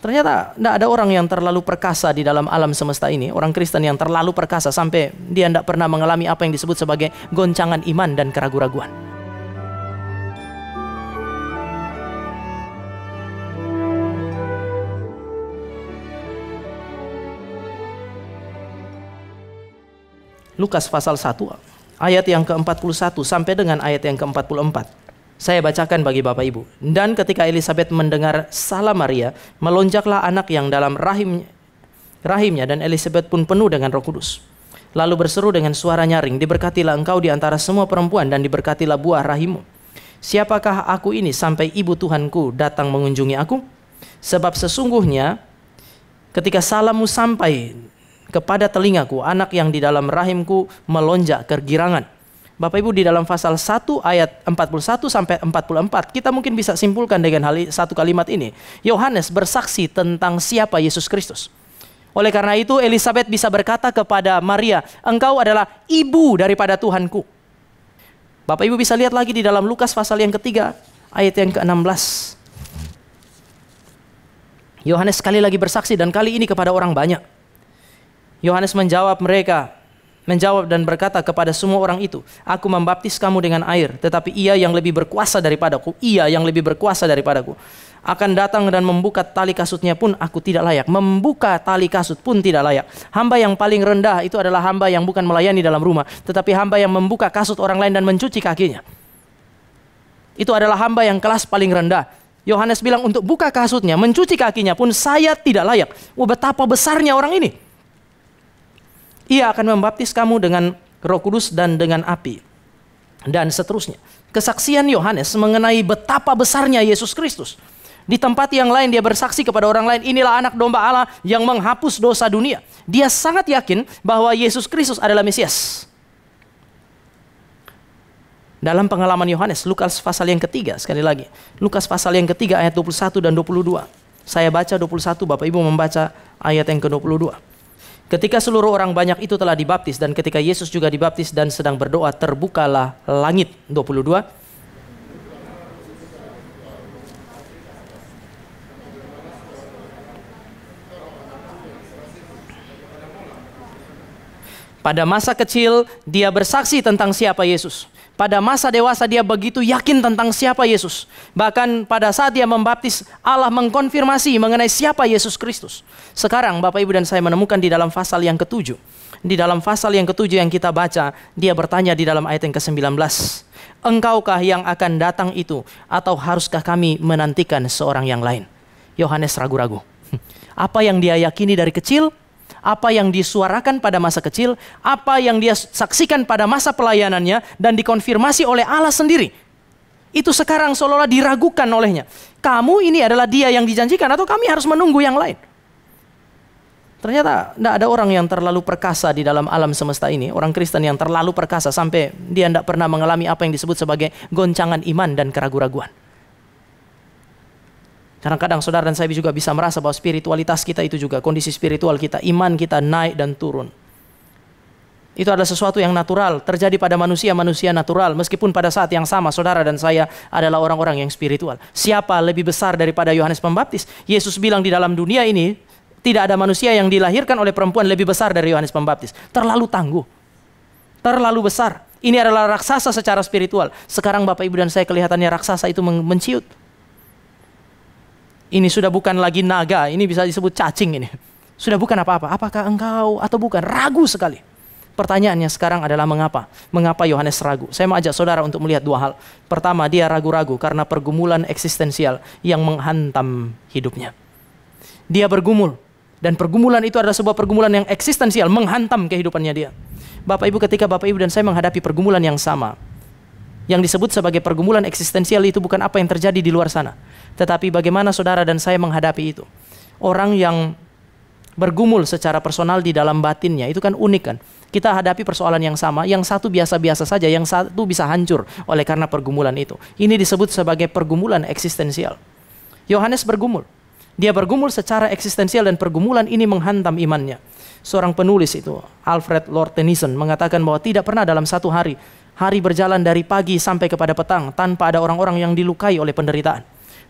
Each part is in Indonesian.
Ternyata tidak ada orang yang terlalu perkasa di dalam alam semesta ini, orang Kristen yang terlalu perkasa sampai dia tidak pernah mengalami apa yang disebut sebagai goncangan iman dan keraguan-raguan. Lukas pasal 1 ayat yang ke-41 sampai dengan ayat yang ke-44. Saya bacakan bagi Bapak Ibu. Dan ketika Elisabet mendengar salam Maria, melonjaklah anak yang dalam rahimnya, dan Elisabet pun penuh dengan Roh Kudus. Lalu berseru dengan suara nyaring, diberkatilah engkau di antara semua perempuan, dan diberkatilah buah rahimmu. Siapakah aku ini sampai ibu Tuhanku datang mengunjungi aku? Sebab sesungguhnya ketika salammu sampai kepada telingaku, anak yang di dalam rahimku melonjak kegirangan. Bapak Ibu, di dalam pasal 1 ayat 41 sampai 44, kita mungkin bisa simpulkan dengan satu kalimat ini. Yohanes bersaksi tentang siapa Yesus Kristus. Oleh karena itu Elisabet bisa berkata kepada Maria, engkau adalah ibu daripada Tuhanku. Bapak Ibu bisa lihat lagi di dalam Lukas pasal yang ketiga ayat yang ke-16. Yohanes sekali lagi bersaksi, dan kali ini kepada orang banyak. Yohanes menjawab dan berkata kepada semua orang itu, aku membaptis kamu dengan air, tetapi ia yang lebih berkuasa daripadaku, akan datang dan membuka tali kasutnya pun aku tidak layak. Membuka tali kasut pun tidak layak. Hamba yang paling rendah itu adalah hamba yang bukan melayani dalam rumah, tetapi hamba yang membuka kasut orang lain dan mencuci kakinya. Itu adalah hamba yang kelas paling rendah. Yohanes bilang untuk buka kasutnya, mencuci kakinya pun saya tidak layak. Betapa besarnya orang ini. Ia akan membaptis kamu dengan Roh Kudus dan dengan api. Dan seterusnya. Kesaksian Yohanes mengenai betapa besarnya Yesus Kristus. Di tempat yang lain dia bersaksi kepada orang lain, inilah anak domba Allah yang menghapus dosa dunia. Dia sangat yakin bahwa Yesus Kristus adalah Mesias. Dalam pengalaman Yohanes, Lukas pasal yang ketiga, sekali lagi. Lukas pasal yang ketiga ayat 21 dan 22. Saya baca 21, Bapak Ibu membaca ayat yang ke-22. Ketika seluruh orang banyak itu telah dibaptis, dan ketika Yesus juga dibaptis dan sedang berdoa, terbukalah langit. 22. Pada masa kecil dia bersaksi tentang siapa Yesus. Pada masa dewasa dia begitu yakin tentang siapa Yesus. Bahkan pada saat dia membaptis, Allah mengkonfirmasi mengenai siapa Yesus Kristus. Sekarang Bapak Ibu dan saya menemukan di dalam pasal yang ke-7. Di dalam pasal yang ke-7 yang kita baca, dia bertanya di dalam ayat yang ke-19. Engkaukah yang akan datang itu, atau haruskah kami menantikan seorang yang lain? Yohanes ragu-ragu. Apa yang dia yakini dari kecil, apa yang disuarakan pada masa kecil, apa yang dia saksikan pada masa pelayanannya, dan dikonfirmasi oleh Allah sendiri, itu sekarang seolah-olah diragukan olehnya. Kamu ini adalah dia yang dijanjikan, atau kami harus menunggu yang lain? Ternyata tidak ada orang yang terlalu perkasa di dalam alam semesta ini, orang Kristen yang terlalu perkasa sampai dia tidak pernah mengalami apa yang disebut sebagai goncangan iman dan keraguan-raguan. Kadang-kadang saudara dan saya juga bisa merasa bahwa spiritualitas kita itu juga, kondisi spiritual kita, iman kita naik dan turun. Itu adalah sesuatu yang natural, terjadi pada manusia natural. Meskipun pada saat yang sama saudara dan saya adalah orang-orang yang spiritual. Siapa lebih besar daripada Yohanes Pembaptis? Yesus bilang di dalam dunia ini, tidak ada manusia yang dilahirkan oleh perempuan lebih besar dari Yohanes Pembaptis. Terlalu tangguh, terlalu besar. Ini adalah raksasa secara spiritual. Sekarang Bapak Ibu dan saya kelihatannya raksasa itu menciut. Ini sudah bukan lagi naga, ini bisa disebut cacing ini. Sudah bukan apa-apa. Apakah engkau atau bukan? Ragu sekali. Pertanyaannya sekarang adalah mengapa? Mengapa Yohanes ragu? Saya mau ajak saudara untuk melihat dua hal. Pertama, dia ragu-ragu karena pergumulan eksistensial yang menghantam hidupnya. Dia bergumul. Dan pergumulan itu adalah sebuah pergumulan yang eksistensial, menghantam kehidupannya dia. Bapak Ibu, ketika Bapak Ibu dan saya menghadapi pergumulan yang sama, yang disebut sebagai pergumulan eksistensial itu bukan apa yang terjadi di luar sana, tetapi bagaimana saudara dan saya menghadapi itu. Orang yang bergumul secara personal di dalam batinnya, itu kan unik kan. Kita hadapi persoalan yang sama, yang satu biasa-biasa saja, yang satu bisa hancur oleh karena pergumulan itu. Ini disebut sebagai pergumulan eksistensial. Yohanes bergumul. Dia bergumul secara eksistensial dan pergumulan ini menghantam imannya. Seorang penulis itu, Alfred Lord Tennyson, mengatakan bahwa tidak pernah dalam satu hari berjalan dari pagi sampai kepada petang tanpa ada orang-orang yang dilukai oleh penderitaan.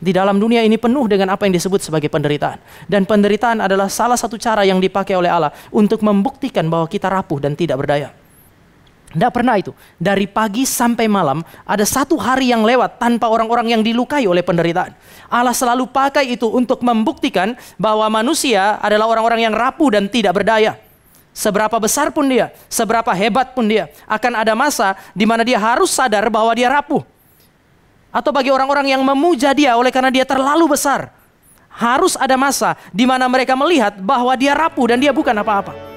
Di dalam dunia ini penuh dengan apa yang disebut sebagai penderitaan. Dan penderitaan adalah salah satu cara yang dipakai oleh Allah untuk membuktikan bahwa kita rapuh dan tidak berdaya. Tidak pernah itu. Dari pagi sampai malam, ada satu hari yang lewat tanpa orang-orang yang dilukai oleh penderitaan. Allah selalu pakai itu untuk membuktikan bahwa manusia adalah orang-orang yang rapuh dan tidak berdaya. Seberapa besar pun dia, seberapa hebat pun dia, akan ada masa di mana dia harus sadar bahwa dia rapuh. Atau bagi orang-orang yang memuja dia oleh karena dia terlalu besar, harus ada masa di mana mereka melihat bahwa dia rapuh dan dia bukan apa-apa.